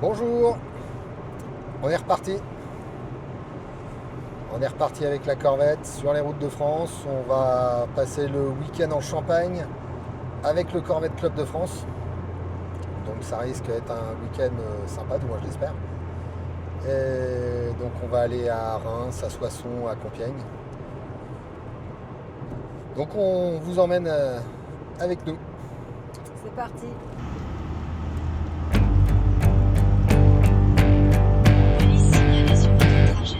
Bonjour, on est reparti. On est reparti avec la Corvette sur les routes de France. On va passer le week-end en Champagne avec le Corvette Club de France. Donc ça risque d'être un week-end sympa, du moins je l'espère. Et donc on va aller à Reims, à Soissons, à Compiègne. Donc on vous emmène avec nous. C'est parti. Police signalée sur votre trajet.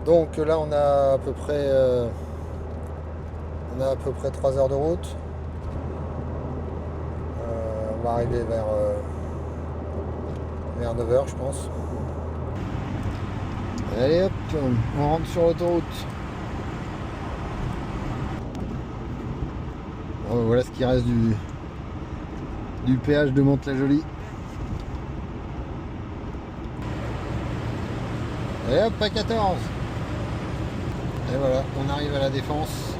Donc là on a à peu près 3 heures de route. On va arriver vers 9 heures je pense. Allez hop, on rentre sur l'autoroute. Bon, voilà ce qui reste du péage de Mantes-la-Jolie. Et hop, à 14. Et voilà, on arrive à la Défense.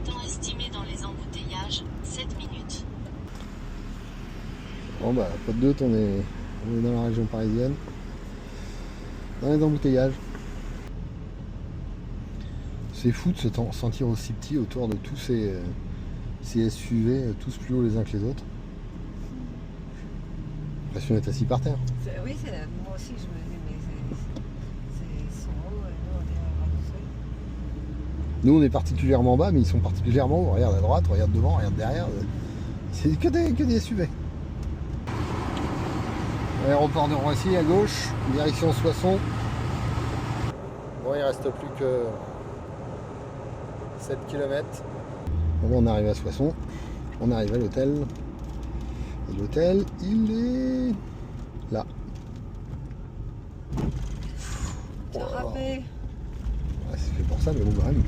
Temps estimé dans les embouteillages, 7 minutes. Bon bah, pas de doute, on est dans la région parisienne. Dans les embouteillages. C'est fou de se sentir aussi petit autour de tous ces SUV, tous plus hauts les uns que les autres. L'impression d'être assis par terre. Oui, moi aussi je me dis, mais ils sont hauts et nous on est ramassés. Nous on est particulièrement bas, mais ils sont particulièrement hauts. Regarde à droite, regarde devant, regarde derrière. C'est que des SUV. Aéroport de Roissy à gauche, direction Soissons. Bon, il reste plus que 7 km. Bon, on arrive à Soissons, on arrive à l'hôtel. Et l'hôtel, il est là. T'as râpé. Ouais, c'est fait pour ça, mais bon, quand même.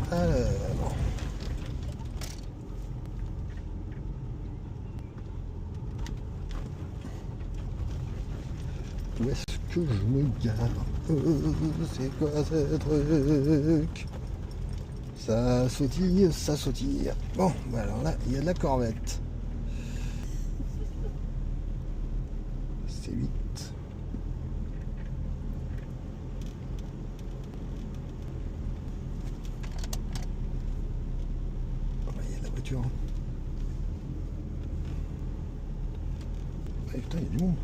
Alors. Où est-ce que je me gare? C'est quoi ce truc? Ça sautille, ça sautille. Bon, bah alors là, il y a de la Corvette. C'est 8. Il y a de la voiture. Ah, putain, il y a du monde.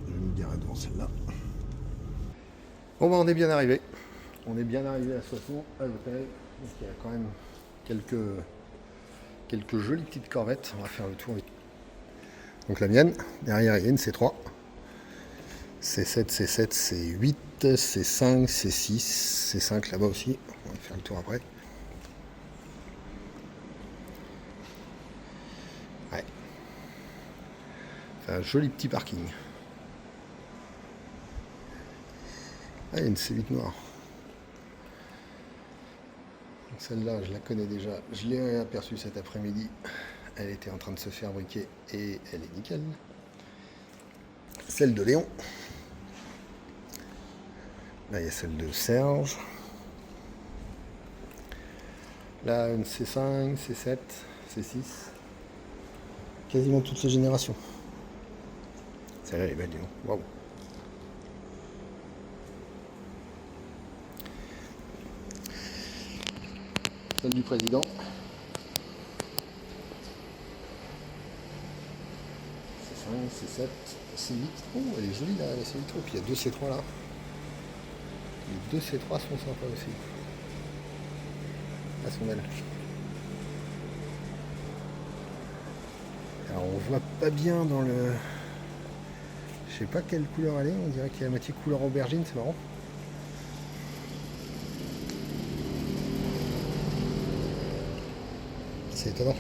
Je vais me garer devant celle-là. Bon bah on est bien arrivé. On est bien arrivé à Soissons, à l'hôtel. Donc il y a quand même quelques jolies petites corvettes. On va faire le tour. Donc la mienne, derrière il y a une C3. C7, C7, C8, C5, C6, C5 là-bas aussi. On va faire le tour après. Ouais. C'est un joli petit parking. Ah, il y a une C8 noire. Celle-là, je la connais déjà. Je l'ai aperçue cet après-midi. Elle était en train de se faire briquer et elle est nickel. Celle de Léon. Là, il y a celle de Serge. Là, une C5, C7, C6. Quasiment toutes les générations. Celle-là, elle est belle, Léon. Waouh. Celle du président. C5. C7, C8. Oh, elle est jolie là, la C8. Et puis il y a deux C3 là. Les deux C3 sont sympas aussi. Elles sont belles. Alors on voit pas bien dans le... Je sais pas quelle couleur elle est, on dirait qu'il y a la moitié couleur aubergine, c'est marrant. C'est étonnant.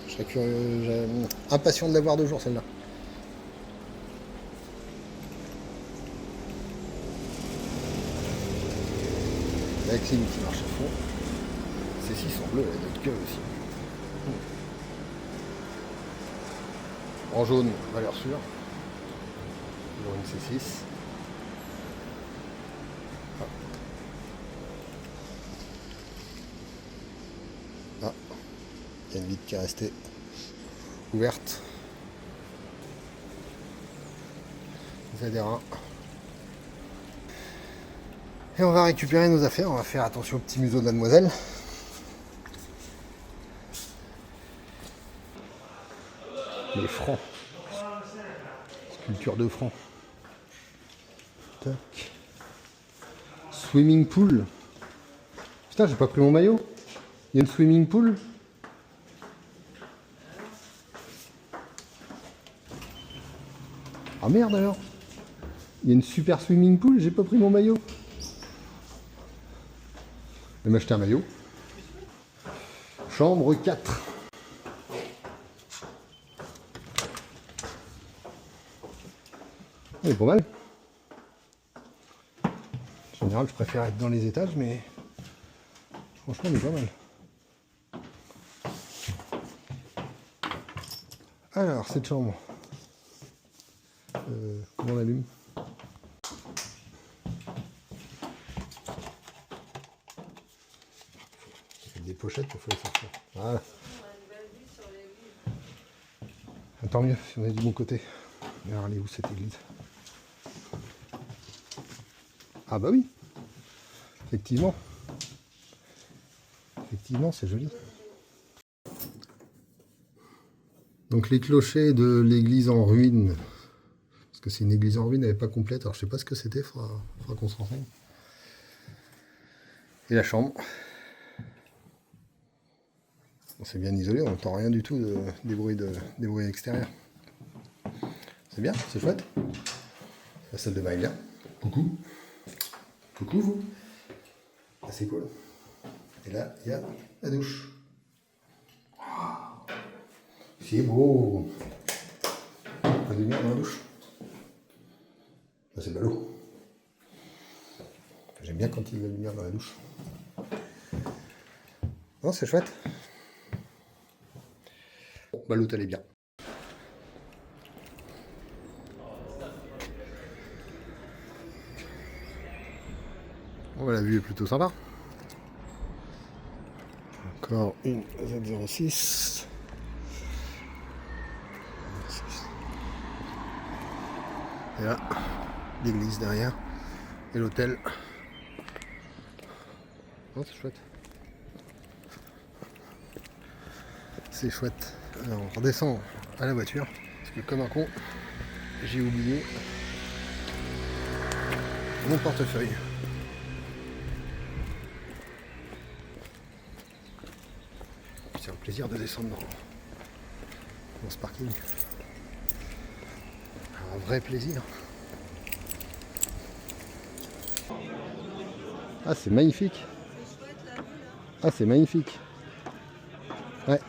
Je serais curieux, impatient de la voir de jour celle-là. La clim qui marche à fond. Ces 6 en bleu, elle a d'autres gueules aussi. En jaune, valeur sûre. Toujours une C6. Ah, il y a une vitre qui est restée ouverte. ZR1. Et on va récupérer nos affaires, on va faire attention au petit museau de mademoiselle. Les francs. Sculpture de francs. Tac. Swimming pool. Putain, j'ai pas pris mon maillot. Il y a une swimming pool. Ah merde alors. Il y a une super swimming pool, j'ai pas pris mon maillot. Je vais m'acheter un maillot. Chambre 4. Il est pas mal. En général, je préfère être dans les étages, mais franchement, il est pas mal. Alors, cette chambre. Comment on allume? Il y a des pochettes, il faut les sortir. Voilà. Tant mieux, si on est du bon côté. Alors, elle est où cette église? Ah bah oui, effectivement. Effectivement, c'est joli. Donc les clochers de l'église en ruine, parce que c'est une église en ruine, elle n'est pas complète, alors je sais pas ce que c'était, faudra qu'on se renseigne. Et la chambre. Bon, c'est bien isolé, on n'entend rien du tout des bruits extérieurs. C'est bien, c'est chouette. La salle de bain est bien. Coucou. Coucou vous. Ah, c'est cool. Et là, il y a la douche. C'est beau. Pas de lumière dans la douche. C'est ballot. J'aime bien quand il y a de la lumière dans la douche. Non, c'est chouette. Bon, bah l'hôtel est bien. Bon, bah, la vue est plutôt sympa. Encore une Z06. Et là, l'église derrière. Et l'hôtel. Oh, c'est chouette. C'est chouette. Alors, on redescend à la voiture. Parce que comme un con, j'ai oublié mon portefeuille. C'est un plaisir de descendre dans ce parking. Un vrai plaisir. Ah, c'est magnifique. Ah, c'est magnifique. Ouais.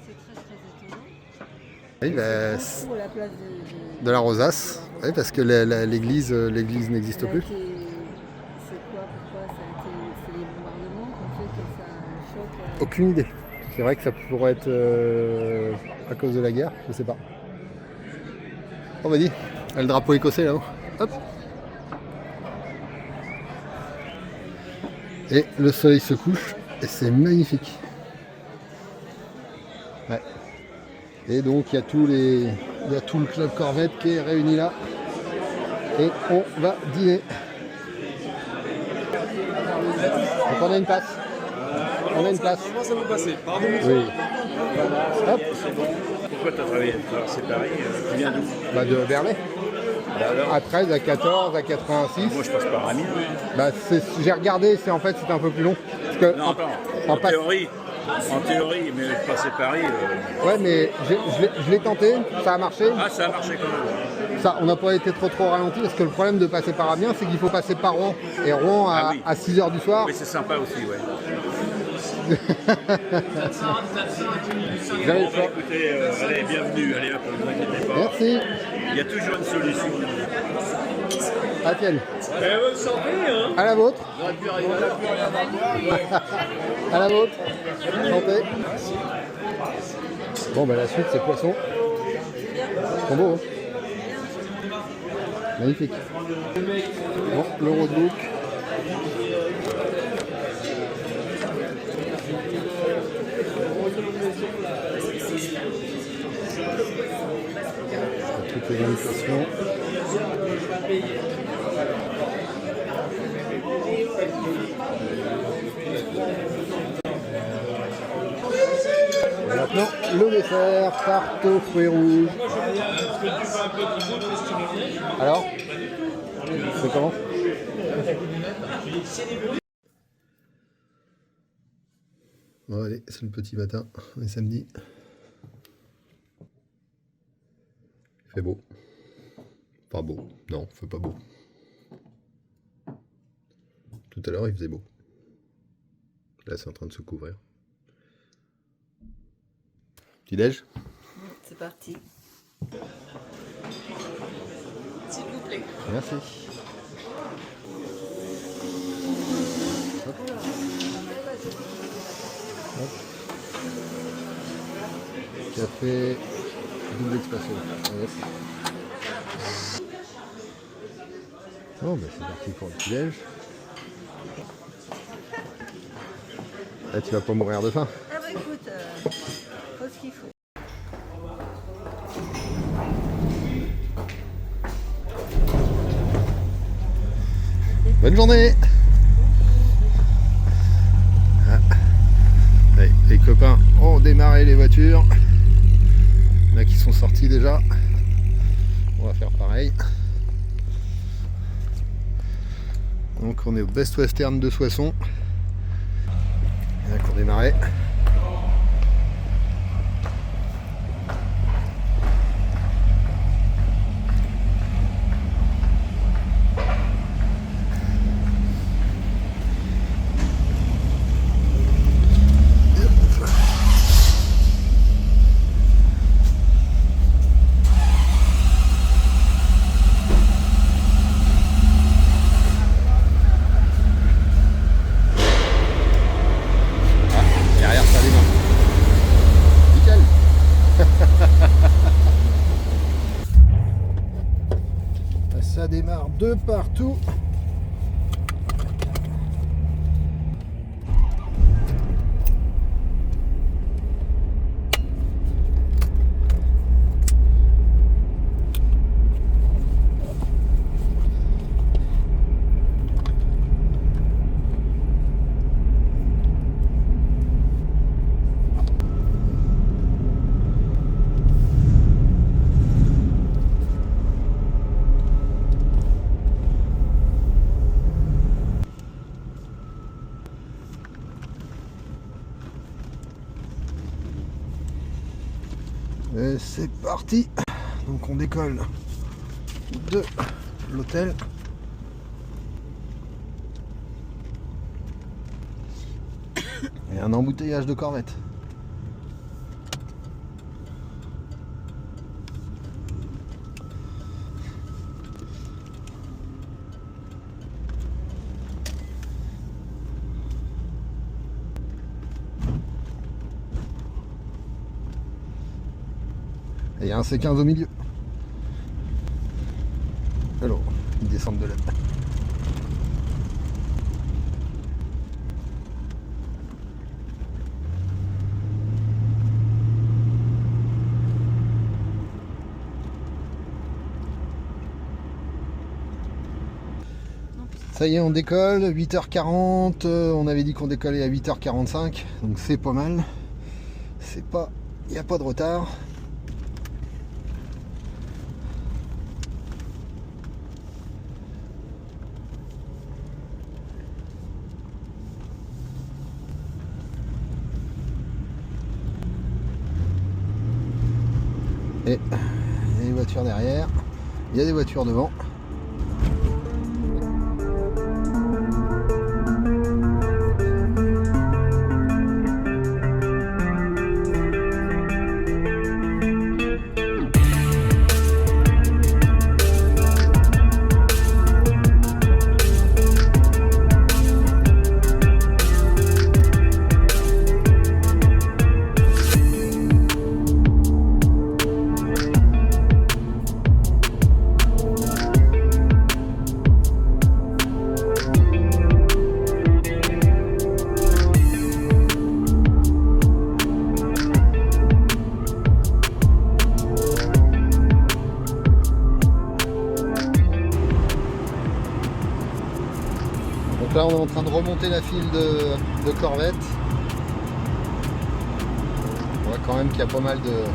C'est très étonnant. Oui, bah, Pour la place de la rosace. Oui, parce que l'église n'existe plus. C'est quoi? Pourquoi ça a été... C'est les bombardements qui ont fait que ça choque Aucune idée. C'est vrai que ça pourrait être à cause de la guerre, je sais pas. On m'a dit, il y a le drapeau écossais là-haut. Hop. Et le soleil se couche et c'est magnifique. Ouais. Et donc il y a tout le club Corvette qui est réuni là. Et on va dîner. Donc on a une passe. On a une place. Comment ça vous passez? Pardon? Oui. Hop. Pourquoi tu as travaillé c'est Paris? Tu viens d'où? Bah de Verlet. Bah alors? À 13, à 14, à 86. Moi je passe par Amiens. Bah j'ai regardé, c'est c'était un peu plus long. Parce que Non, attends. En théorie, mais passer Paris. Ouais, mais je l'ai tenté, ça a marché. Ah, ça a marché quand même. Ça, on n'a pas été trop ralenti parce que le problème de passer par Amiens, c'est qu'il faut passer par Rouen. Et Rouen Ah oui. à 6h du soir. Mais c'est sympa aussi, ouais. J'avais Bon, le choix. écoutez, allez, bienvenue, allez hop, ne vous inquiétez pas. Merci. Il y a toujours une solution. À tienne. Bonne santé, hein. À la vôtre. J'aurais pu arriver à l'heure. À la vôtre. Santé. Bon, bah la suite, c'est poisson. Trop beau, hein. Magnifique. Bon, le roadbook. Toutes les indications. Et maintenant, le dessert, tarte aux fruits rouges. Alors, c'est comment? Bon allez, c'est le petit matin, on est samedi. Il fait beau. Pas beau, non, il fait pas beau. Tout à l'heure il faisait beau. Là c'est en train de se couvrir. Petit déj? C'est parti. S'il vous plaît. Merci. Hop. Hop. Café double expresso. Hop. Bon, bah c'est parti pour le petit déj. Là, tu vas pas mourir de faim. Ah bah écoute, faut ce qu'il faut. Bonne journée. Ah. Allez, les copains ont démarré les voitures. Il y en a qui sont sortis déjà. On va faire pareil. Donc on est au Best Western de Soissons. Il y en a qui ont démarré. Derrière ça démarre. Nickel. Ça démarre de partout. Et c'est parti. Donc on décolle de l'hôtel. Et un embouteillage de corvette. Et il y a un C15 au milieu. Alors, ils descendent de là. Ça y est, on décolle, 8h40, on avait dit qu'on décollait à 8h45, donc c'est pas mal. C'est pas, il n'y a pas de retard. Et il y a des voitures derrière, il y a des voitures devant. Donc là on est en train de remonter la file de Corvette. On voit quand même qu'il y a pas mal de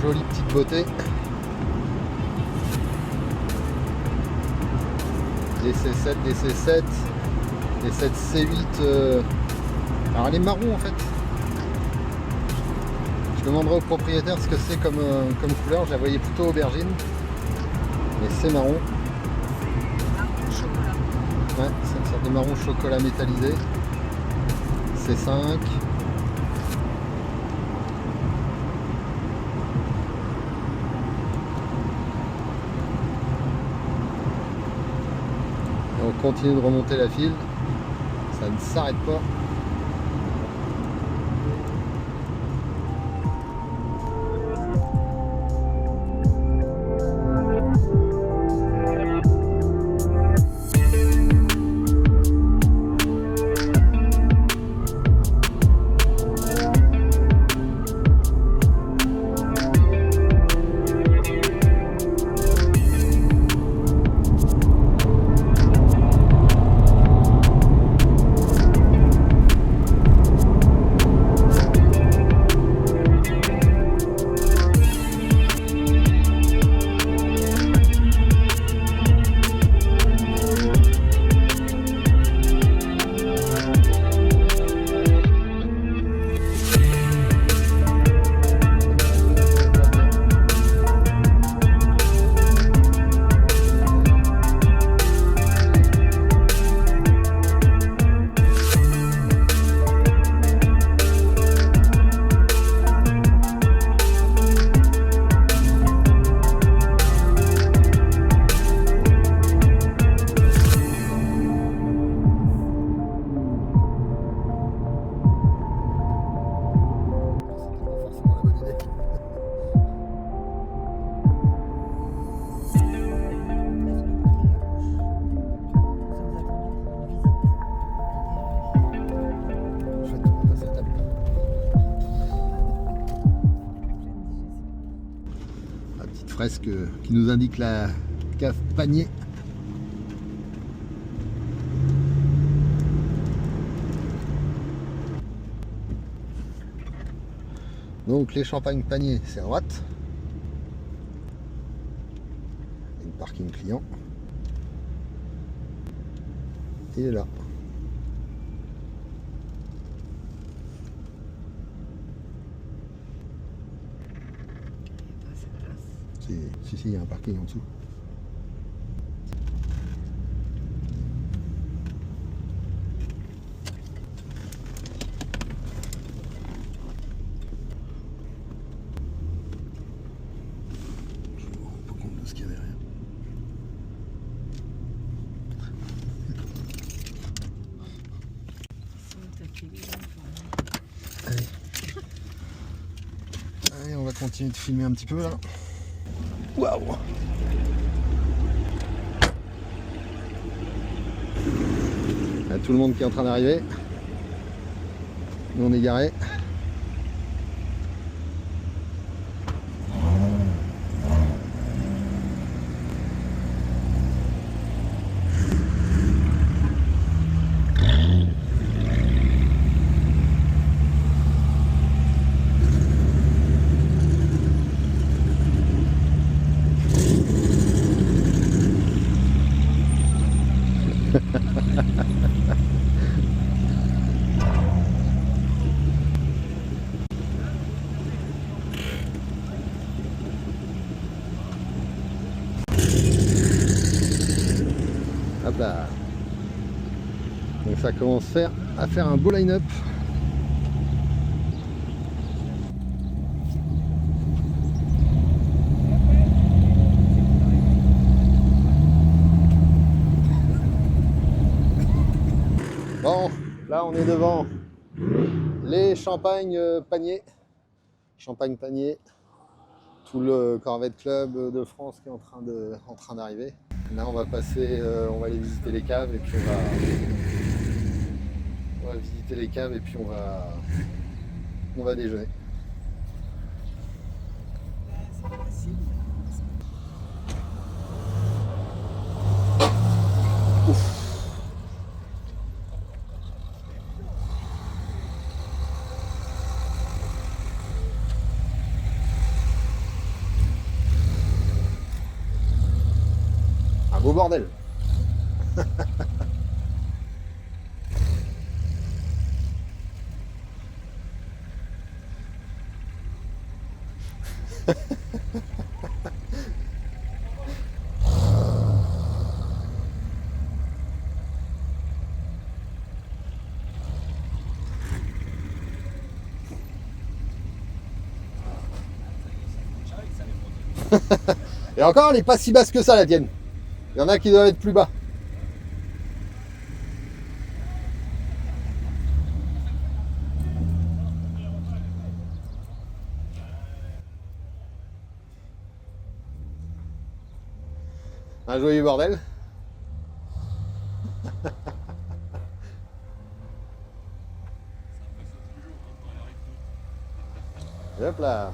jolies petites beautés. Des C7, des C7, des 7 C8. Alors elle est marron en fait. Je demanderai au propriétaire ce que c'est comme couleur. Je la voyais plutôt aubergine. Mais c'est marron. Ouais, c'est une sorte de marron chocolat métallisé. C5. Et on continue de remonter la file. Ça ne s'arrête pas. Fresque qui nous indique la cave Panier. Donc les champagnes Panier, c'est à droite. Une parking client. Il est là. Si, il y a un parking en dessous. Je me rends pas compte de ce qu'il y a derrière. Allez. Allez, on va continuer de filmer un petit peu là. Waouh! Il y a tout le monde qui est en train d'arriver. Nous on est garés. ça commence à faire un beau line-up. Bon, là on est devant les champagnes paniers. Champagne panier. Tout le Corvette Club de France qui est en train d'arriver. Là on va passer, on va aller visiter les caves et puis on va visiter les caves et puis on va déjeuner. Ouf. Un beau bordel. Et encore, elle n'est pas si basse que ça, la tienne. Il y en a qui doivent être plus bas. Un joyeux bordel. Et hop là.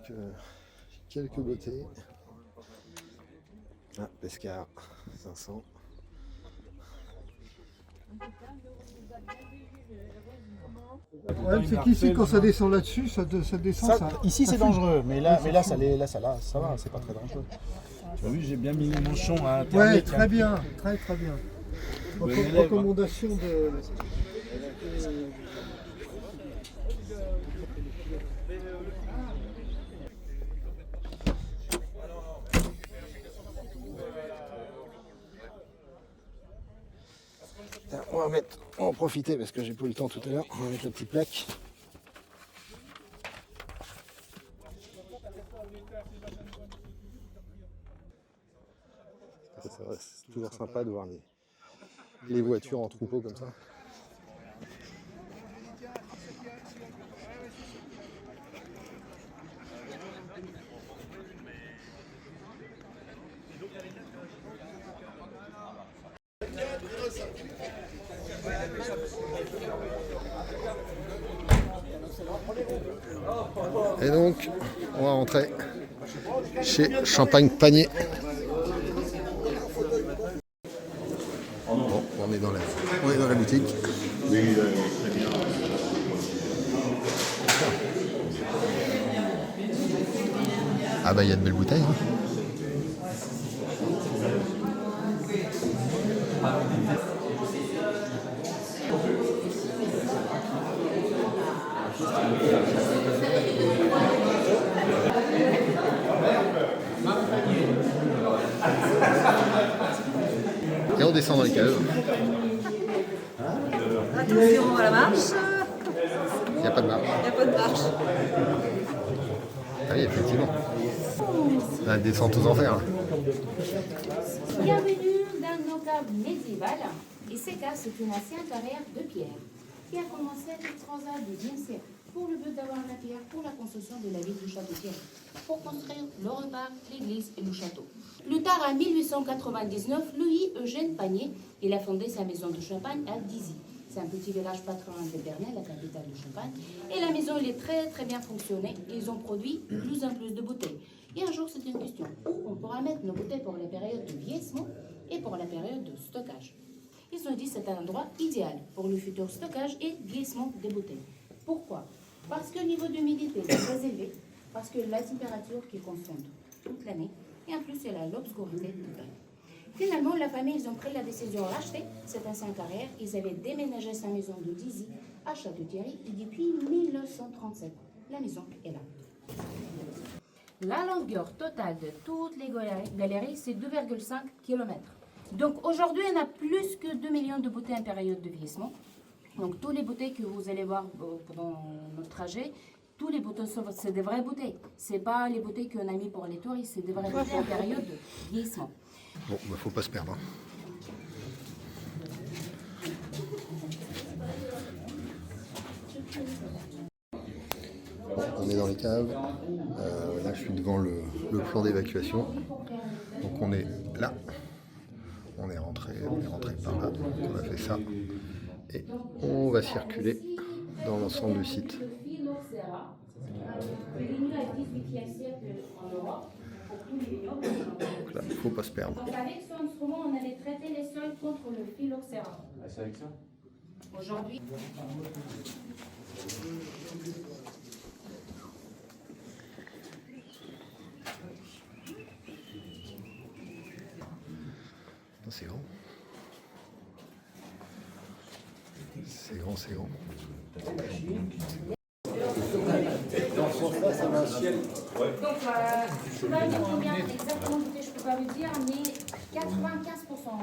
Il y a quelques beautés. Ah, Pescar, 500. Le problème, c'est qu'ici, quand ça descend là-dessus, ça descend. Ici, c'est dangereux, mais là, ça va, c'est pas très dangereux. Tu as vu, j'ai bien mis mon manchon à Ouais, très bien, très bien. Recommandation de. On va en profiter parce que j'ai pas eu le temps tout à l'heure. On va mettre la petite plaque. C'est toujours sympa de voir les voitures en troupeau comme ça. Et donc, on va rentrer chez Champagne Panier. Bon, on est dans la boutique. Ah bah il y a de belles bouteilles. Hein. Et on descend dans les caves. Attention à la marche. Il n'y a pas de marche. Il n'y a pas de marche. Ah oui, effectivement. La descente aux enfers. Bienvenue dans nos caves médiévales. Et ces caves, c'est une ancienne carrière de pierre qui a commencé à être transat du XIe siècle pour le but d'avoir la pierre pour la construction de la ville du Château-Thierry, pour construire le repas, l'église et le château. Plus tard, en 1899, Louis-Eugène Panier, il a fondé sa maison de champagne à Dizy. C'est un petit village pas très loin de Bernay, la capitale de Champagne. Et la maison, elle est très bien fonctionnée. Ils ont produit de plus en plus de bouteilles. Et un jour, c'était une question où on pourra mettre nos bouteilles pour la période de vieillissement et pour la période de stockage. Ils ont dit que c'est un endroit idéal pour le futur stockage et vieillissement des bouteilles. Pourquoi? Parce que le niveau d'humidité est très élevé, parce que la température qui est constante toute l'année, et en plus il y a l'obscurité totale. Finalement, la famille, ils ont pris la décision de racheter cette ancienne carrière. Ils avaient déménagé sa maison de Dizy à Château-Thierry et depuis 1937, la maison est là. La longueur totale de toutes les galeries, c'est 2,5 km. Donc aujourd'hui, on a plus que 2 millions de bouteilles en période de vieillissement. Donc toutes les bouteilles que vous allez voir pendant notre trajet, tous les bouteilles, c'est des vraies bouteilles. Ce n'est pas les bouteilles qu'on a mis pour les touristes, c'est des vraies bouteilles en période de vieillissement. Bon, bah, faut pas se perdre. Hein. On est dans les caves. Là, je suis devant le plan d'évacuation. Donc on est là. On est rentré par là. Donc on a fait ça. Et on va circuler dans l'ensemble du site. Donc là, il ne faut pas se perdre. Donc avec ce instrument, on allait traiter les sols contre le phylloxéra. C'est avec ça? Aujourd'hui. C'est grand. C'est grand, c'est grand. Donc, je ne peux pas dire combien exactement je peux pas vous dire, mais 95% on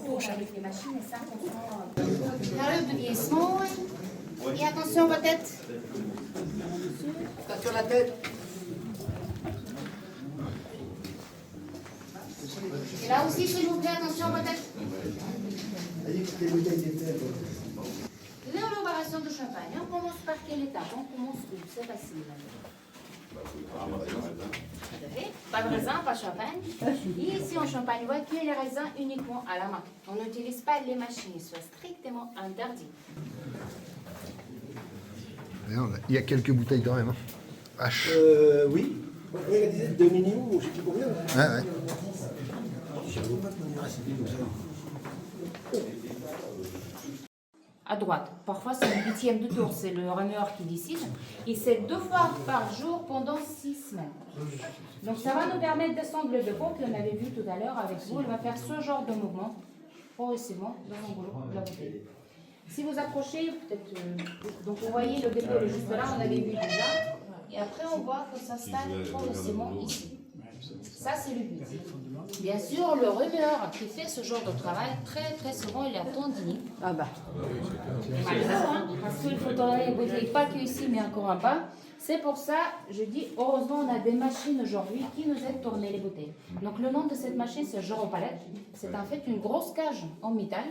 tourne avec les machines et 5%. Période de vieillissement. Et attention votre tête. Attention la tête. Et là aussi, s'il vous plaît, attention votre tête. L'élaboration de champagne, on commence par quelle étape? On commence où? C'est facile. Pas de raisin, pas de champagne. Et ici en Champagne, on voit que les raisins uniquement à la main. On n'utilise pas les machines, c'est strictement interdit. Il y a quelques bouteilles quand même. Hein. Vache. Oui. Oui, elle disait 2 millions, ou je sais plus combien. Ouais. Je ne veux pas de manière assez vite comme ça. À droite. Parfois, c'est le 8e de tour, c'est le runner qui décide. Et c'est 2 fois par jour pendant 6 semaines. Donc, ça va nous permettre de descendre le dépôt qu'on avait vu tout à l'heure avec vous. Elle va faire ce genre de mouvement progressivement dans l'enveloppe de la bouteille. Si vous approchez, peut-être. Donc, vous voyez le dépôt juste là, on avait vu déjà. Et après, on voit que ça s'installe progressivement ici. Ça, c'est le but. Bien sûr, le rumeur qui fait ce genre de travail, très très souvent, il est à tendini. Ah bah. Parce qu'il faut tourner les bouteilles, pas que ici, mais encore en bas. C'est pour ça, je dis, heureusement, on a des machines aujourd'hui qui nous aident à tourner les bouteilles. Donc, le nom de cette machine, c'est Joropalette. C'est en fait une grosse cage en métal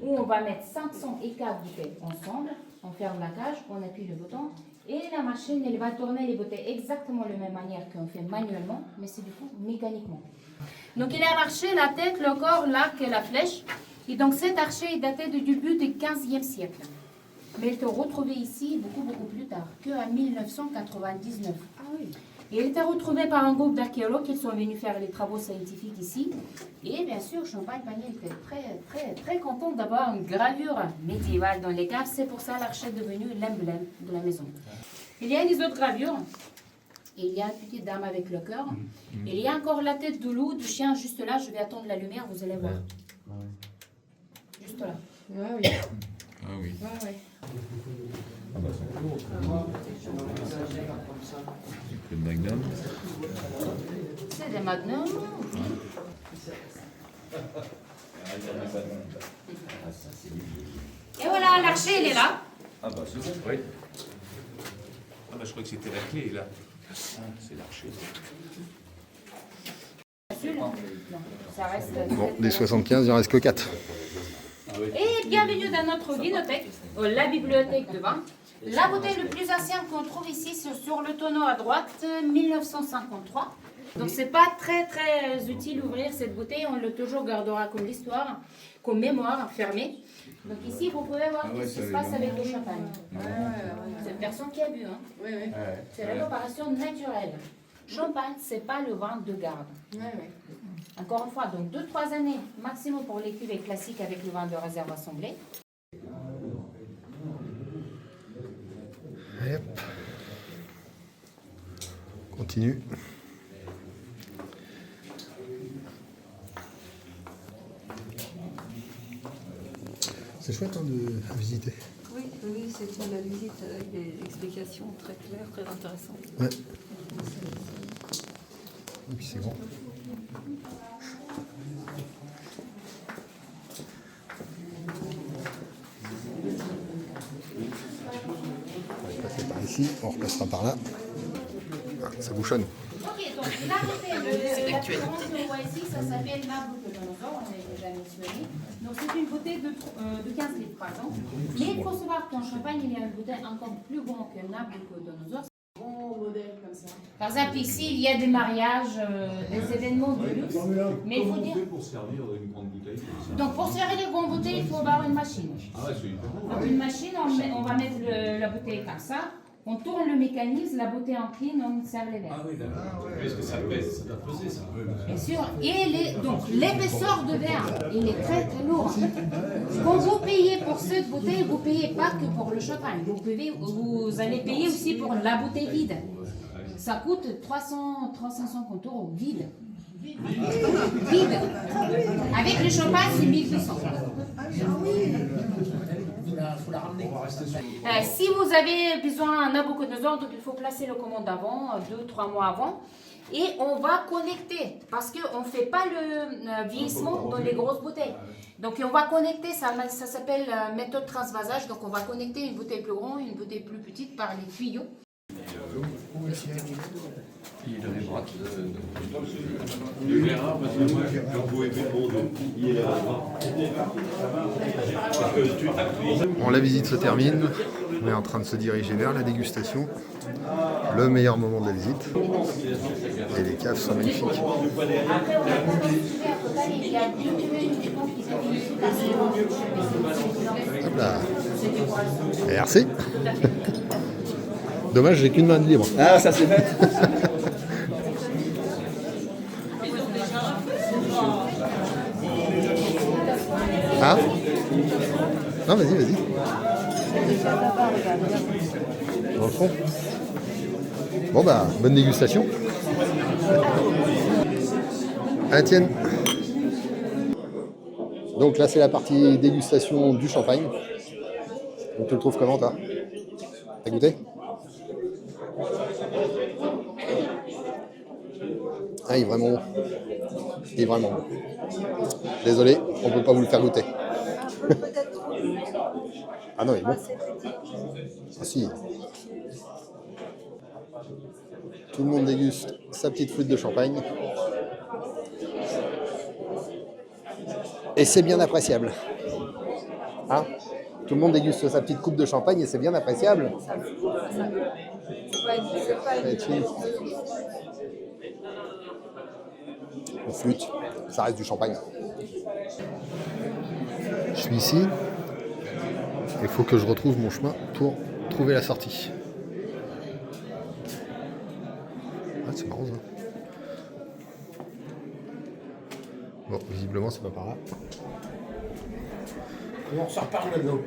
où on va mettre 500 et 4 bouteilles ensemble. On ferme la cage, on appuie le bouton. Et la machine, elle va tourner les bouteilles exactement de la même manière qu'on fait manuellement, mais c'est du coup mécaniquement. Donc il a arché la tête, le corps, l'arc et la flèche. Et donc cet archer est daté du début du 15e siècle. Mais il était retrouvé ici beaucoup plus tard, qu'en 1999. Ah oui. Et il était retrouvé par un groupe d'archéologues qui sont venus faire les travaux scientifiques ici. Et bien sûr, Champagne-Panier était très content d'avoir une gravure médiévale dans les caves. C'est pour ça l'archer est devenu l'emblème de la maison. Il y a des autres gravures. Et il y a une petite dame avec le cœur. Et il y a encore la tête de loup, du chien juste là. Je vais attendre la lumière, vous allez voir. Juste là. Ah oui. Ah oui. Ah oui. Le Magnum. C'est des magnums. Et voilà, l'archer, il est là. Ah bah c'est bon, oui. Ah bah je crois que c'était la clé là. Ah, c'est l'archer. Non, ça reste. Bon, des 75, il en reste que 4. Et bienvenue dans notre vinothèque, la bibliothèque de vin. La bouteille le plus ancienne qu'on trouve ici, c'est sur le tonneau à droite, 1953. Donc c'est pas très utile d'ouvrir cette bouteille, on le toujours gardera comme l'histoire, comme mémoire fermée. Donc ici, vous pouvez voir ce qui se passe avec le champagne. C'est une personne qui a bu. Hein. Oui, oui. C'est la préparation naturelle. Champagne, c'est pas le vin de garde. Oui, oui. Encore une fois, donc 2-3 années maximum pour les cuvées classiques avec le vin de réserve assemblé. Allez, hop. Continue. C'est chouette à visiter. Oui, oui, c'est une visite avec des explications très claires, très intéressantes. Ouais. Et puis c'est grand. On va passer par ici, on repassera par là. Ah, ça bouchonne. Ok, donc la bouteille, la référence qu'on voit ici, ça s'appelle Nabucodonosor, on l'a déjà mentionné. Donc c'est une bouteille de 15 litres par exemple. Mais il faut savoir qu'en Champagne, il y a une bouteille encore plus grande que Nabucodonosor. Par exemple, ici, il y a des mariages, des événements de luxe. Mais il faut dire. Pour servir une grande bouteille comme ça. Donc pour servir les grandes bouteilles, il faut avoir une machine. Ah ouais, c'est hyper bon. Donc une machine, on va mettre la bouteille comme ça. On tourne le mécanisme, la bouteille incline, on serre les verres. Ah oui, d'accord. Est-ce que ça pèse? Ça doit peser, ça. Bien sûr. Et donc l'épaisseur de verre, il est très très lourd. Quand vous payez pour cette bouteille, vous ne payez pas que pour le champagne. Vous allez payer aussi pour la bouteille vide. Ça coûte 350 € vide. Vide. Avec le champagne, c'est 1800. Si vous avez besoin d'un Nabucodonosor, donc il faut placer la commande avant, 2-3 mois avant. Et on va connecter, parce qu'on ne fait pas le vieillissement dans les grosses bouteilles. Donc on va connecter, ça s'appelle méthode transvasage. Donc on va connecter une bouteille plus grande et une bouteille plus petite par les tuyaux. Il est vrac de Vera, parce que moi, quand vous avez bon, il est Bon, la visite se termine. On est en train de se diriger vers la dégustation. Le meilleur moment de la visite. Et les caves sont magnifiques. Après, on a constitué à total, il y a 2 cuvées uniquement qui sont issues Hop là. Merci. Dommage, j'ai qu'une main de libre. Ah, ça c'est fait. Ah non, vas-y, vas-y. Dans le fond. Bon bah, bonne dégustation. À la tienne. Donc là, c'est la partie dégustation du champagne. Donc tu le trouves comment, toi? T'as goûté? Ah, il est vraiment bon. Il est vraiment bon. Désolé, on ne peut pas vous le faire goûter. Ah non, il est bon. Ah si. Tout le monde déguste sa petite flûte de champagne. Et c'est bien appréciable. Hein? Tout le monde déguste sa petite coupe de champagne et c'est bien appréciable. Une flûte, ça reste du champagne. Je suis ici. Il faut que je retrouve mon chemin pour trouver la sortie. Ah, c'est marrant ça. Bon, visiblement, c'est pas par là. On sort par là-dedans.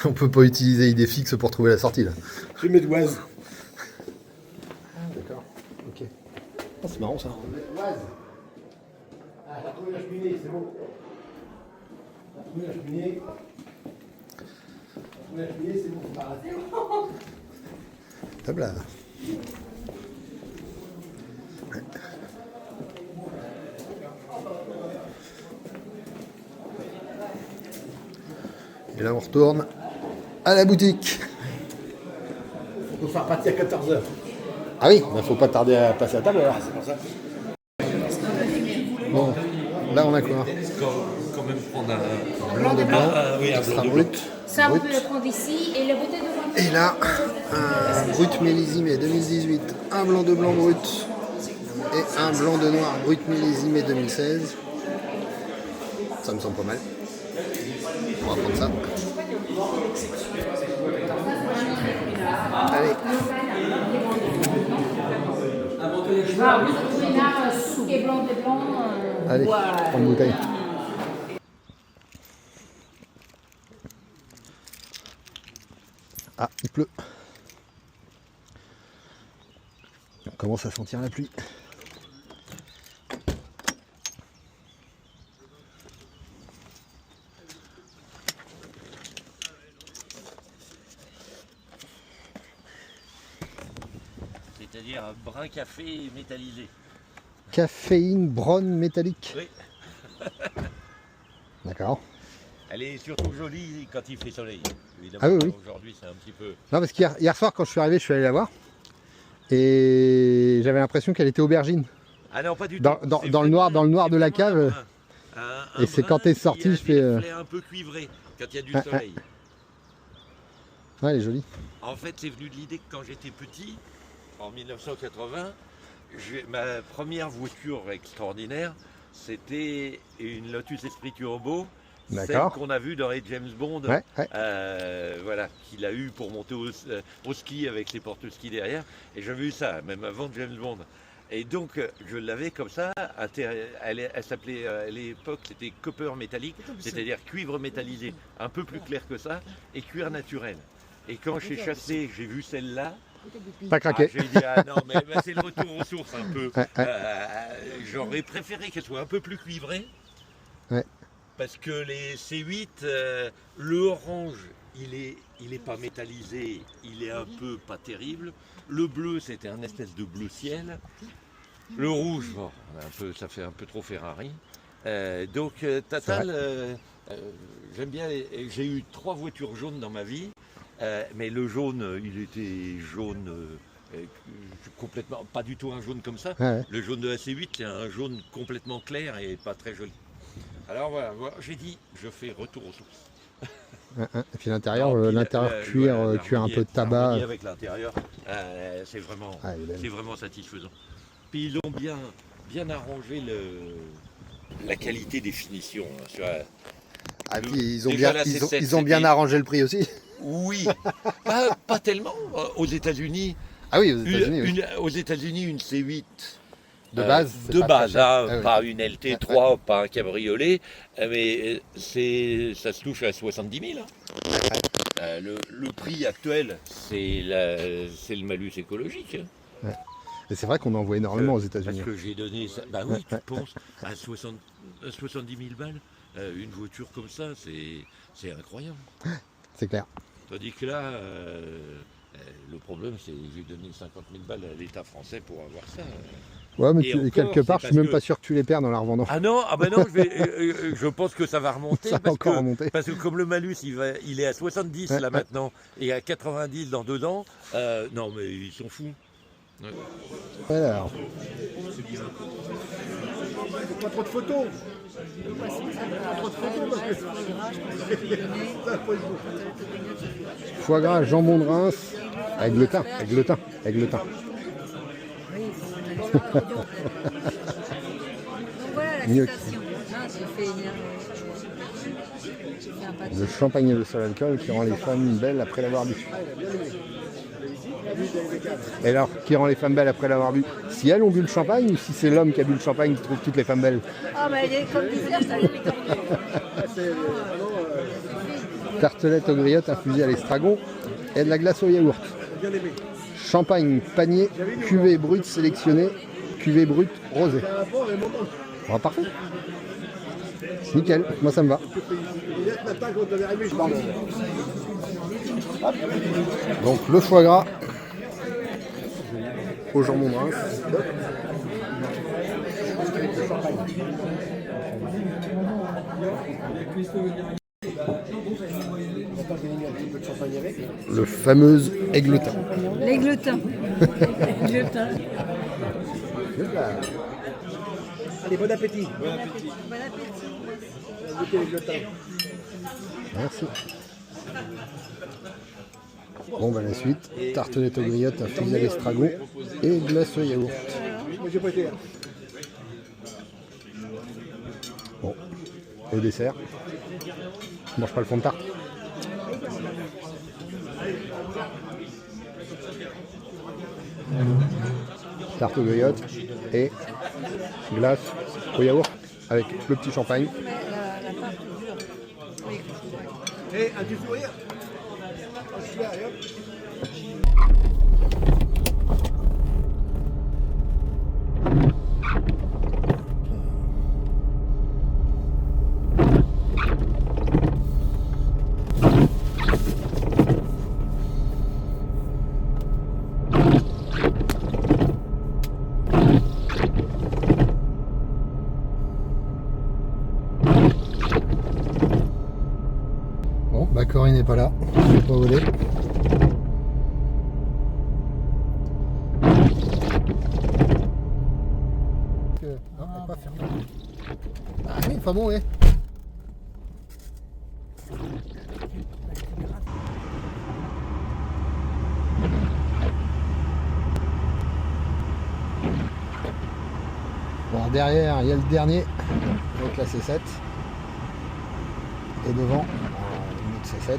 On peut pas utiliser idée fixe pour trouver la sortie là. Je mets de Oise. D'accord. Ok. Ah, c'est marrant ça. Oise. Ah, t'as trouvé la cheminée, c'est bon. T'as trouvé la cheminée. T'as trouvé la cheminée, c'est bon, c'est pas raté. Hop là. Et là, on retourne à la boutique. Faut nous faire partir à 14h. Ah oui, il ne faut pas tarder à passer à table alors. C'est pour ça. Bon, là on a quoi? quand même prendre un Blanc de blanc. oui, un Extra blanc de brut. Ça, on Brut. peut le prendre ici. Et la bouteille de vin. Et là, un brut millésimé 2018, un blanc de blanc brut et un blanc de noir brut millésimé 2016. Ça me semble pas mal. On va prendre ça. Allez. Ah, vous trouvez là, tout est blanc, des blancs. Allez, prends une bouteille. Ah, il pleut. On commence à sentir la pluie. C'est-à-dire un brun café métallisé. Caféine brown métallique. Oui. D'accord. Elle est surtout jolie quand il fait soleil. Évidemment, Ah oui, oui. Aujourd'hui, c'est un petit peu... Non, parce qu'hier soir, quand je suis arrivé, je suis allé la voir. Et j'avais l'impression qu'elle était aubergine. Ah non, pas du tout. Dans le noir de la cave. Et c'est quand t'es sorti, je fais... un peu cuivré quand il y a du soleil. Ouais, elle est jolie. En fait, c'est venu de l'idée que quand j'étais petit, en 1980, ma première voiture extraordinaire, c'était une Lotus Esprit Turbo, celle qu'on a vue dans les James Bond, voilà, qu'il a eu pour monter au ski avec ses porte-ski derrière. Et j'avais eu ça, même avant James Bond. Et donc, je l'avais comme ça, elle s'appelait, à l'époque, c'était copper métallique, c'est-à-dire cuivre métallisé, un peu plus clair que ça, et cuir naturel. Et quand j'ai chassé, j'ai vu celle-là, pas craqué. J'ai dit, ah non, mais c'est le retour aux sources un peu. J'aurais préféré qu'elle soit un peu plus cuivrée. Ouais. Parce que les C8, le orange, il est pas métallisé, il est un peu pas terrible. Le bleu, c'était un espèce de bleu ciel. Le rouge, bon, ça fait un peu trop Ferrari. Donc, Total, j'aime bien. J'ai eu 3 voitures jaunes dans ma vie. Mais le jaune, il était jaune complètement, pas du tout un jaune comme ça. Le jaune de la C8, c'est un jaune complètement clair et pas très joli. Alors voilà, j'ai dit, je fais retour aux sources. Et puis l'intérieur, cuir un peu de tabac. Avec l'intérieur, c'est vraiment satisfaisant. Puis ils ont bien arrangé la qualité des finitions. Ah, puis ils ont bien arrangé le prix aussi. Oui, pas tellement. Aux États-Unis. Ah oui, aux États-Unis. Oui. Aux États-Unis, une C8 de base. Pas une LT3, pas un cabriolet, mais ça se touche à 70 000. Hein. Le prix actuel, c'est le malus écologique. Ouais. Et c'est vrai qu'on en voit énormément aux États-Unis. Parce que j'ai donné ça. Bah oui, tu penses à 70 000 balles, une voiture comme ça, c'est incroyable. C'est clair. Tandis que là, le problème, c'est que j'ai donné 50 000 balles à l'État français pour avoir ça. Ouais, mais quelque part, je suis même pas sûr que tu les perds dans la revendant. Ah non, non, je pense que ça va remonter. Ça va encore remonter. Parce que comme le malus, il est à 70 là maintenant, et à 90 dans 2 ans, non mais ils sont fous. Alors. Pas trop de photos. Foie gras, jambon de Reims, avec le thym. Voilà la citation. Le champagne et le seul alcool qui rend les femmes belles après l'avoir bu. Et alors, qui rend les femmes belles après l'avoir bu? Si elles ont bu le champagne ou si c'est l'homme qui a bu le champagne qui trouve toutes les femmes belles? Ah, mais comme disait, ça lui Tartelette aux griottes infusée à l'estragon et de la glace au yaourt. Champagne panier, cuvée brute sélectionnée, cuvée brute rosée. Bon, parfait. Nickel, moi ça me va. Donc le foie gras au jambon de Reims. Le fameux aigletin. L'aigletin. L'aigletin. Allez, bon appétit. Bon appétit. Merci. Bon, bah la suite, tartelette aux griottes infusée à l'estragon et glace au yaourt. Bon, au dessert, je mange pas le fond de tarte. tarte aux goyottes et glace au yaourt avec le petit champagne. Mais la pâte est dure. Oui. Et un du sourire. Celui-là, et hop. Bon, bah Corinne n'est pas là, je vais pas voler. Non, elle est pas fermée. Ah oui, pas bon, oui. Bon, alors derrière, il y a le dernier, donc la C7. Et devant, une autre C7.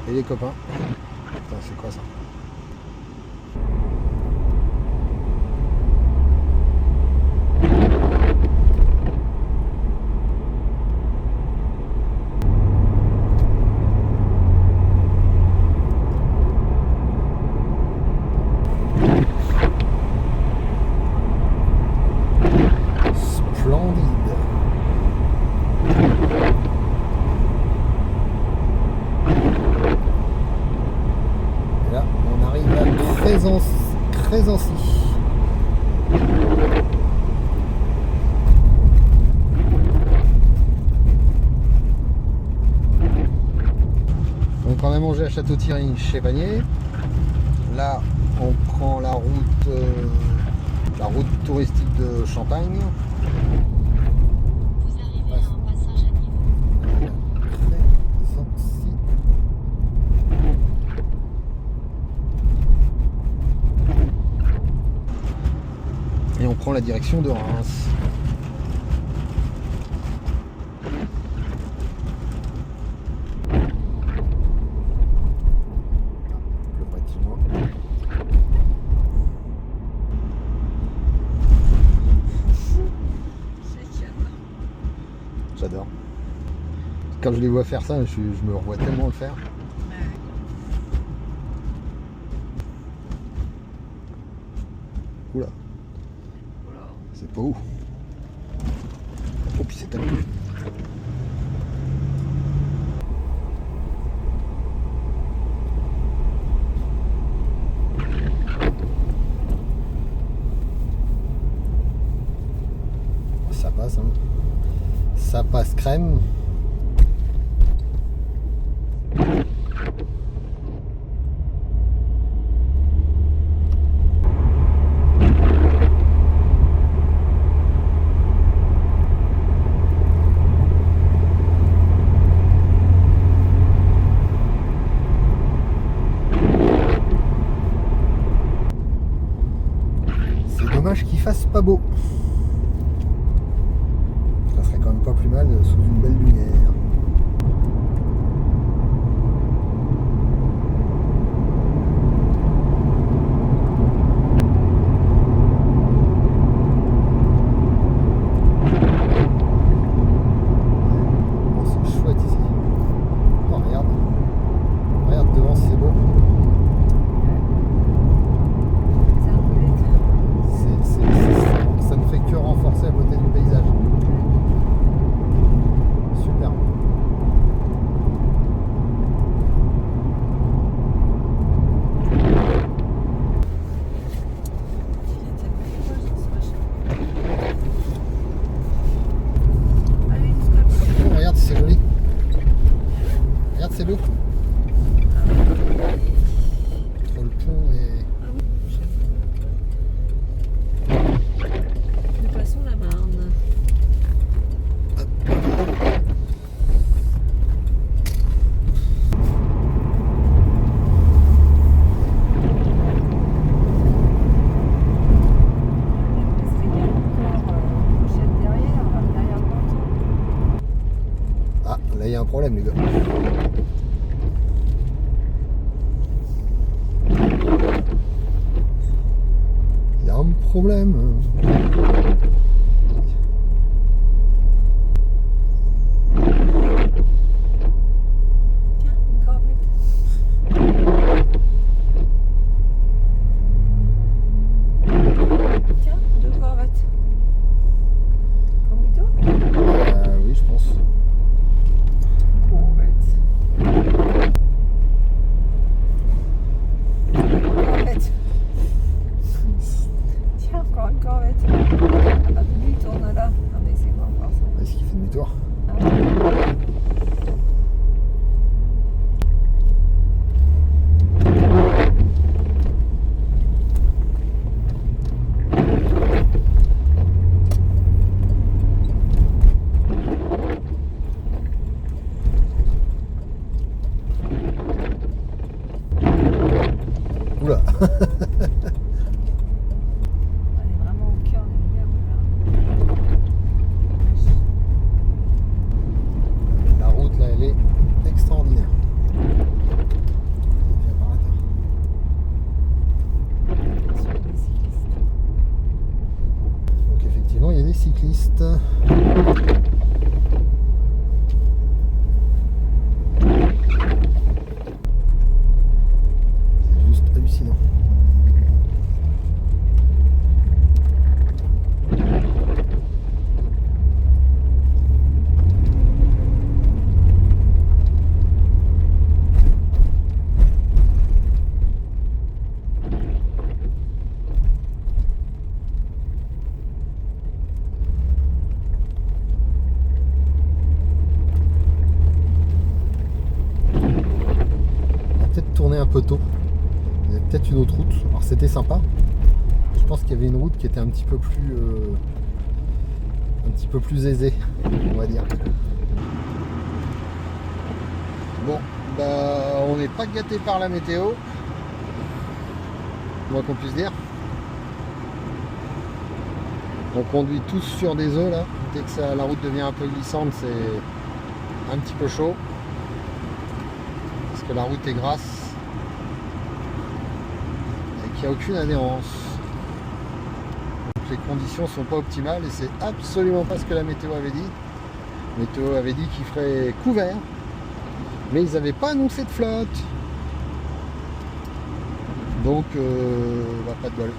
Et les copains. Putain, c'est quoi ça? Splendide. Et là, on arrive à Crésancy. Donc on a mangé à Château-Thierry chez Vanier. Là, on prend la route touristique de Champagne. Vous arrivez à un passage à niveau. Crésancy. Et on prend la direction de Reims. Le bâtiment. J'adore. Quand je les vois faire ça, je me revois tellement le faire. Oula. C'est pas où. Oh, puis c'est tapé. Ça passe, hein. Ça passe crème. C'est dommage qu'il fasse pas beau. Ça serait quand même pas plus mal sous une belle lumière. Oh, c'est chouette ici. Oh, regarde. Regarde devant, c'est beau. C'est un peu l'éclat. Ça ne fait que renforcer la beauté du paysage. Super. Oh, regarde, c'est joli. Regarde, c'est beau. Entre le pont et... Nous passons la Marne. Parce qu'il y a encore une pochette derrière le ponton. Ah, là il y a un problème les gars. Il y problème. Tiens, une corvette. Tiens, deux corvettes. Combien? Oui, je pense. Corvette. Corvette. Tiens, encore une corvette. Ah bah, lui, il tourne là. Attendez, c'est quoi encore ça? Est-ce qu'il fait demi-tour? Ah. Oula. Elle est vraiment au cœur du vignoble, là. La route là, elle est extraordinaire. Viens par là, Sur les cyclistes. donc effectivement, il y a des cyclistes. C'est juste hallucinant. Tourner un peu tôt. Il y avait peut-être une autre route. Alors c'était sympa. Je pense qu'il y avait une route qui était un petit peu plus aisée, on va dire. Bon, bah on n'est pas gâté par la météo. Moins qu'on puisse dire. On conduit tous sur des œufs là. Dès que la route devient un peu glissante, c'est un petit peu chaud. Parce que la route est grasse. Il n'y a aucune adhérence. Donc les conditions sont pas optimales et c'est absolument pas ce que la météo avait dit. La météo avait dit qu'il ferait couvert, mais ils n'avaient pas annoncé de flotte. Donc pas de bol.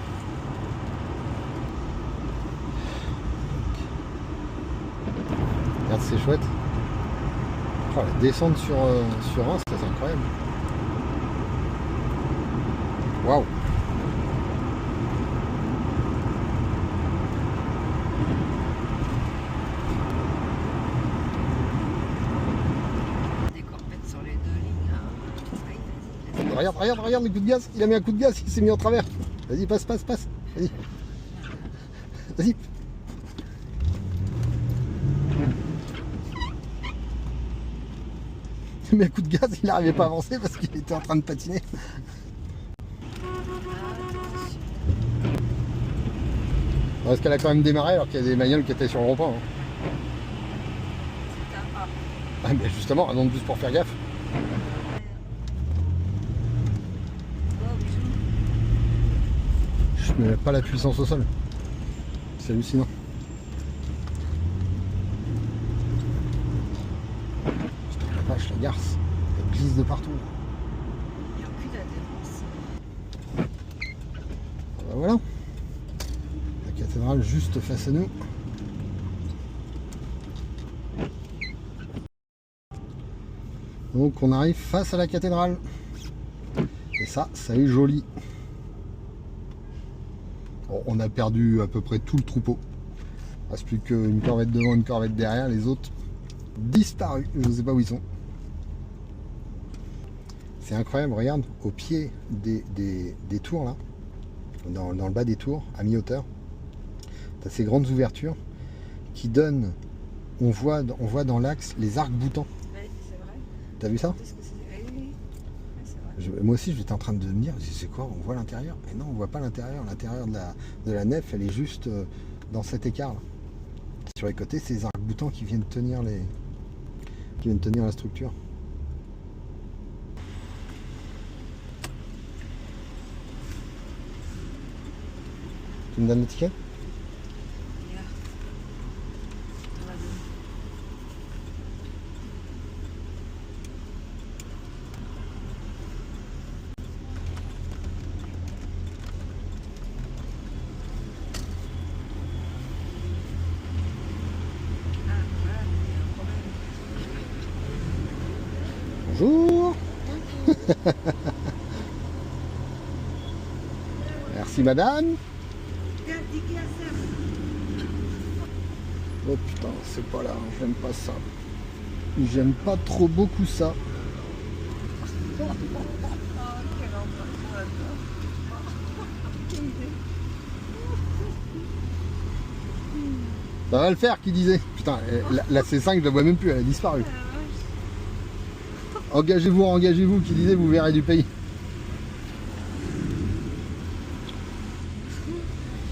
Regarde, c'est chouette. Oh, la descente sur Reims, c'est incroyable. Waouh. Des corvettes sur les deux lignes. Hein. Vas-y, vas-y. Regarde le coup de gaz. Il a mis un coup de gaz, il s'est mis en travers. Vas-y, passe. Vas-y. Vas-y. Il a mis un coup de gaz, il n'arrivait pas à avancer parce qu'il était en train de patiner. Parce qu'elle a quand même démarré alors qu'il y a des bagnoles qui étaient sur le rond-point. Hein. Ah mais justement, donc juste pour faire gaffe. Je mets pas la puissance au sol. C'est hallucinant. Putain la vache, la garce. Elle glisse de partout. Il n'y a aucune adhérence. Ben voilà. La cathédrale juste face à nous. Donc on arrive face à la cathédrale. Et ça est joli. Bon, on a perdu à peu près tout le troupeau. Il ne reste plus qu'une corvette devant, une corvette derrière. Les autres disparus. Je ne sais pas où ils sont. C'est incroyable, regarde, au pied des tours là, dans le bas des tours, à mi-hauteur, tu as ces grandes ouvertures qui donnent, on voit dans l'axe les arcs-boutants. Oui, c'est vrai. T'as vu ça? Qu'est-ce que c'est? Oui, c'est vrai. Moi aussi j'étais en train de me dire, c'est quoi, on voit l'intérieur? Mais non, on voit pas l'intérieur. L'intérieur de la nef, elle est juste dans cet écart là. Sur les côtés, c'est les arcs-boutants qui viennent tenir la structure. Tu me donnes le ticket? Bonjour. Merci madame. Oh putain, c'est pas là, j'aime pas ça. J'aime pas trop beaucoup ça. Ça va le faire, qui disait. Putain, la C5, je la vois même plus, elle a disparu. Engagez-vous, qui disait, vous verrez du pays.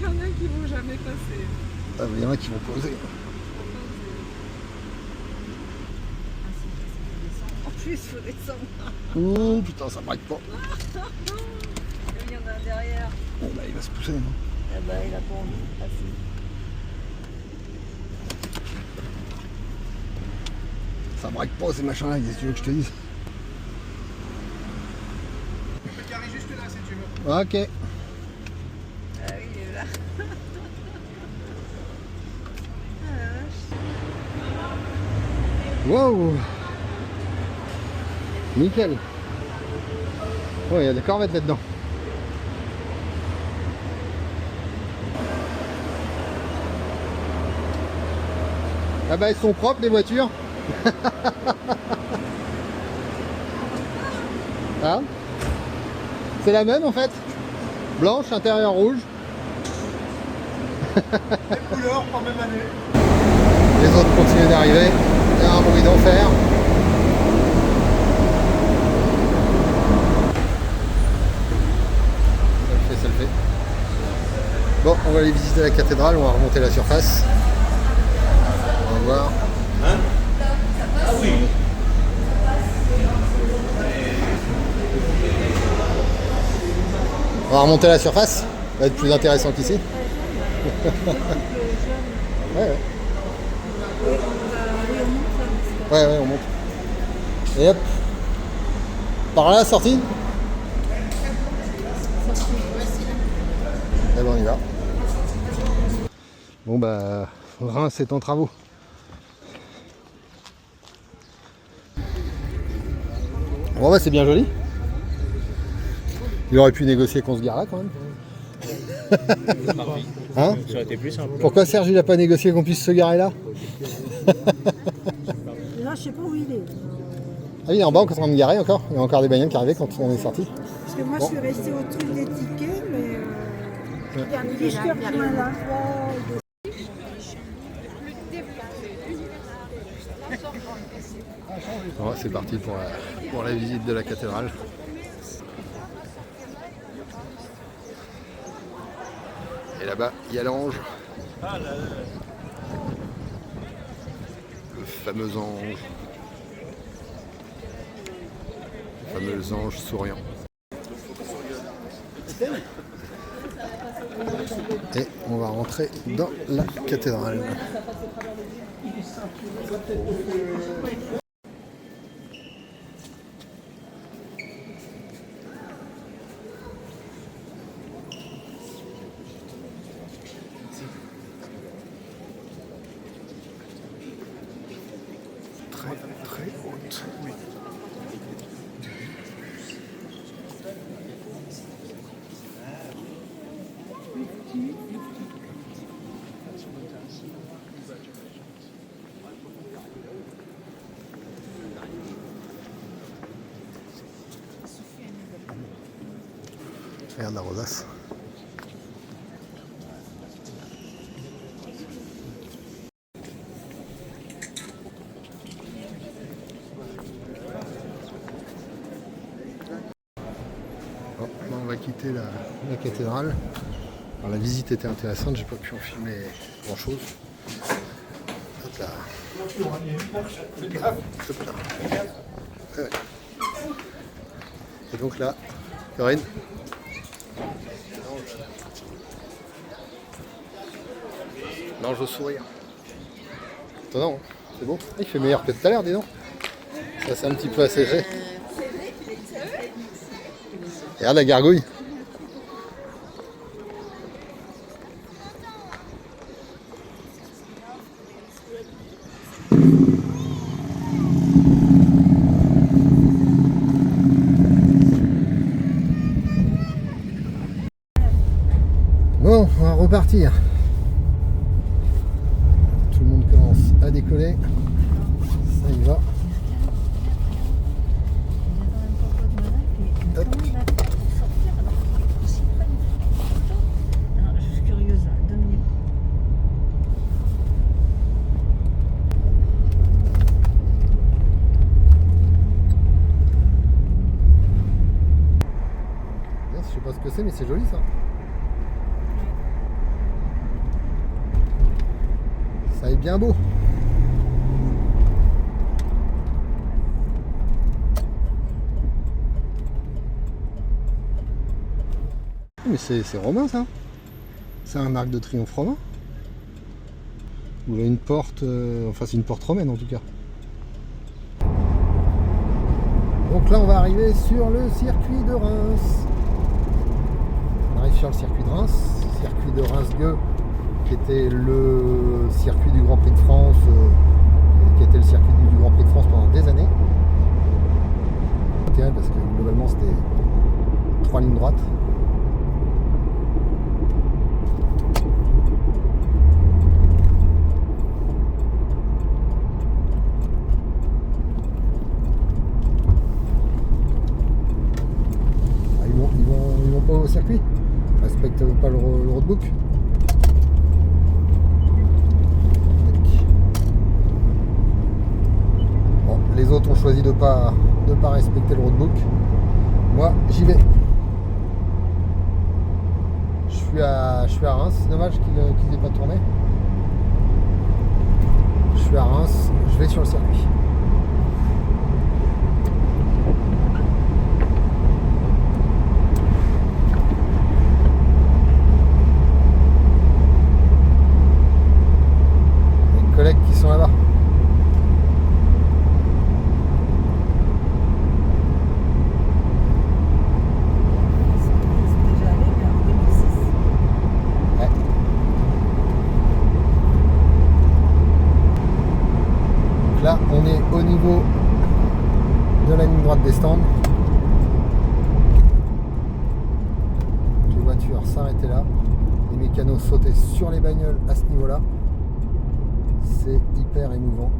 Il y en a qui vont jamais passer. Ah, il y en a qui vont poser. En plus, il faut descendre. Oh putain, ça braque pas. Il y en a un derrière. Bon bah il va se pousser. Non, Ah bah, il a pas envie de passer. ça braque pas ces machins-là, qu'est-ce que tu veux que je te dise? Tu peux te garer juste là si tu veux. Ok. Ah oui, il est là. Ah la vache. Wow. Nickel. Oh, il y a des corvettes là-dedans. Ah bah elles sont propres les voitures. Hein? C'est la même en fait. Blanche, intérieur rouge. Même couleur, pas même année. Les autres continuent d'arriver. Il y a un bruit d'enfer. Ça le fait. Bon, on va aller visiter la cathédrale, on va remonter la surface. On va voir. Hein? Ah oui. On va remonter la surface. Ça va être plus intéressant qu'ici. Ouais. Ouais, on monte. Et hop. Par là, sortie. Eh ben on y va. Bon bah, Reims est en travaux. Bon bah c'est bien joli. Il aurait pu négocier qu'on se gare là quand même. Hein? Ça aurait été plus simple. Pourquoi Serge il a pas négocié qu'on puisse se garer là? Là, je sais pas où il est. Ah oui, il est en bas, on est en train de garer encore. Il y a encore des bagnoles qui arrivaient quand on est sorti. Parce que moi, Bon. je suis restée au truc des tickets, mais. Il y a un guicheur qui m'a là. Bon, c'est parti pour la visite de la cathédrale. Et là-bas, il y a l'ange. Le fameux ange. Le fameux ange souriant. Et on va rentrer dans la cathédrale. Très haute. Regarde la rosace. Bon, là on va quitter la cathédrale. Alors, la visite était intéressante, j'ai pas pu en filmer grand chose. Hop là. Hop là. Ouais. Et donc là, Corinne. Non, j'ose sourire. Étonnant, hein. C'est beau. Il fait meilleur que tout à l'heure, dis donc. Ça c'est un petit peu asséché. Regarde la gargouille. Bon, on va repartir. Tout le monde commence à décoller. Ça y va. Hop. Je suis curieuse, 2 minutes. Je sais pas ce que c'est, mais c'est joli ça. Ça est bien beau. Mais c'est romain ça. C'est un arc de triomphe romain. Ou une porte, enfin c'est une porte romaine en tout cas. Donc là on va arriver sur le circuit de Reims. On arrive sur le circuit de Reims, circuit de Reims-Gueux, qui était le circuit du Grand Prix de France, qui était le circuit du Grand Prix de France pendant des années. Parce que globalement c'était 3 lignes droites. Ils vont pas au circuit, ils respectent pas le roadbook. Bon, les autres ont choisi de pas respecter le roadbook. Moi, j'y vais. Je suis à Reims. C'est dommage qu'ils n'aient pas tourné. Je suis à Reims. Je vais sur le circuit. Les collègues qui sont là-bas. Là, on est au niveau de la ligne droite des stands. Les voitures s'arrêtaient là. Les mécanos sautaient sur les bagnoles à ce niveau-là. C'est hyper émouvant.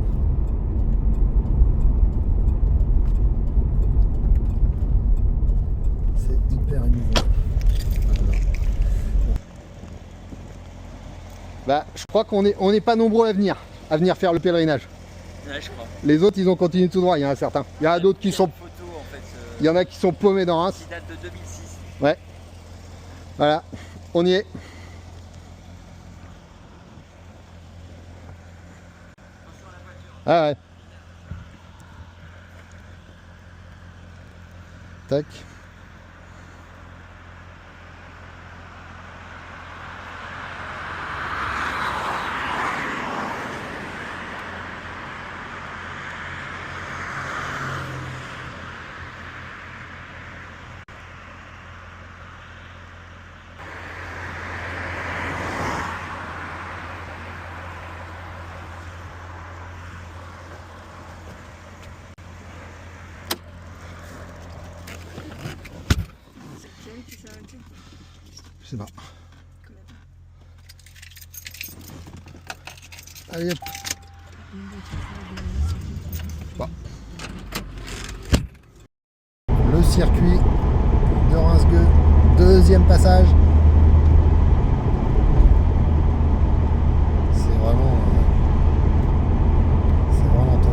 C'est hyper émouvant. Bah, je crois qu'on n'est pas nombreux à venir faire le pèlerinage. Ouais, je crois. Les autres, ils ont continué tout droit, il y en a certains. Il y en a d'autres qui sont... Photo, en fait, il y en a qui sont paumés dans Reims. qui date de 2006. Ouais. Voilà, on y est. Ah ouais. Tac. Je sais pas. Allez hop. Bon. Le circuit de Reims-Gueux, deuxième passage. C'est vraiment top.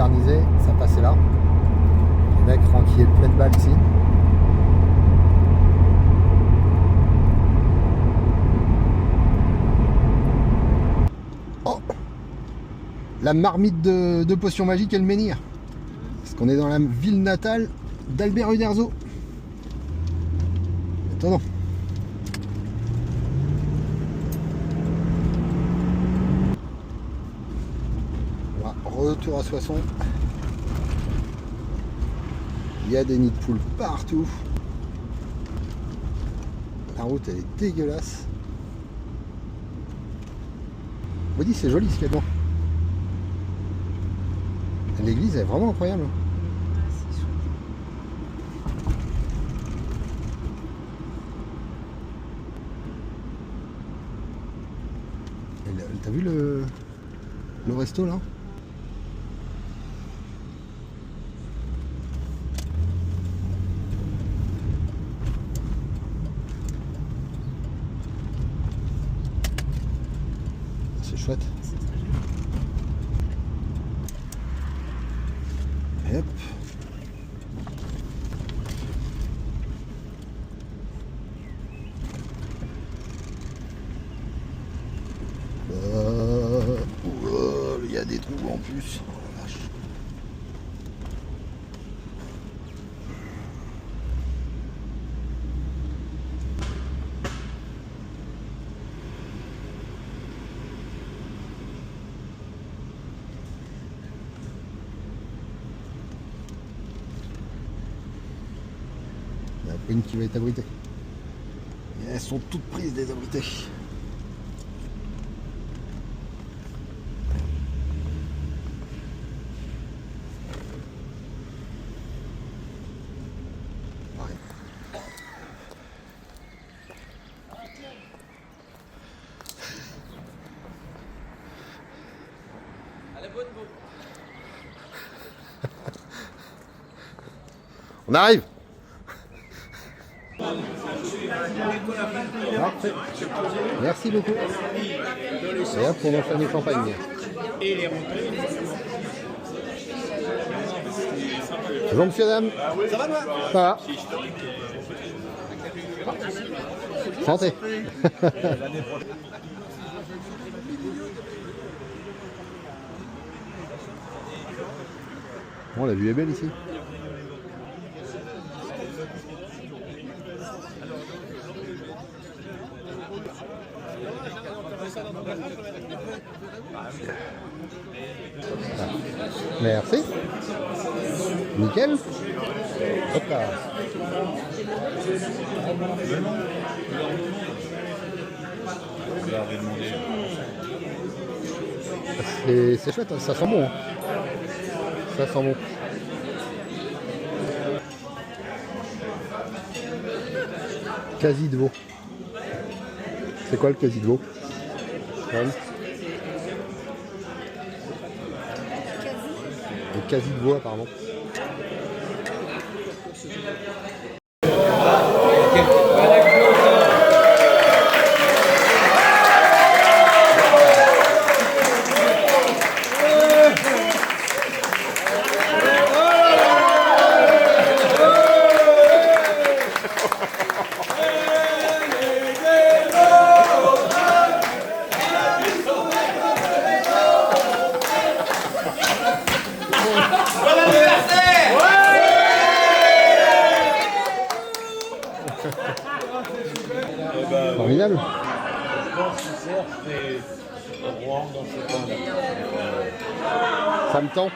modernisé, ça passait là. Les mecs ranquillaient plein de balles ici. Oh, la marmite de potions magiques et le menhir. Parce qu'on est dans la ville natale d'Albert Uderzo. Étonnant. Voilà, retour à Soissons. Il y a des nids de poules partout. La route elle est dégueulasse. Body, c'est joli ce qu'il y a devant. L'église est vraiment incroyable. T'as vu le resto là? C'est chouette. Et hop. Il y a des trous en plus. Oh, la vache. Il y en a pas une qui va être abritée. Et elles sont toutes prises des abrités. On arrive. Parfait. Merci beaucoup. Et hop, on enchaîne le champagne. Bonjour monsieur, dame. Ça va toi? Ça va. Santé. Bon, la vue est belle ici. Merci. Nickel. Hop là. C'est chouette, hein. Ça sent bon. Hein. Ça sent bon. Quasi de veau. C'est quoi le quasi de veau? Le quasi de veau apparemment. Formidable. Ça me tend.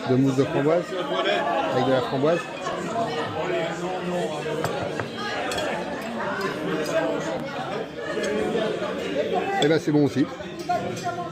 De mousse de framboise avec de la framboise. Et ben c'est bon aussi.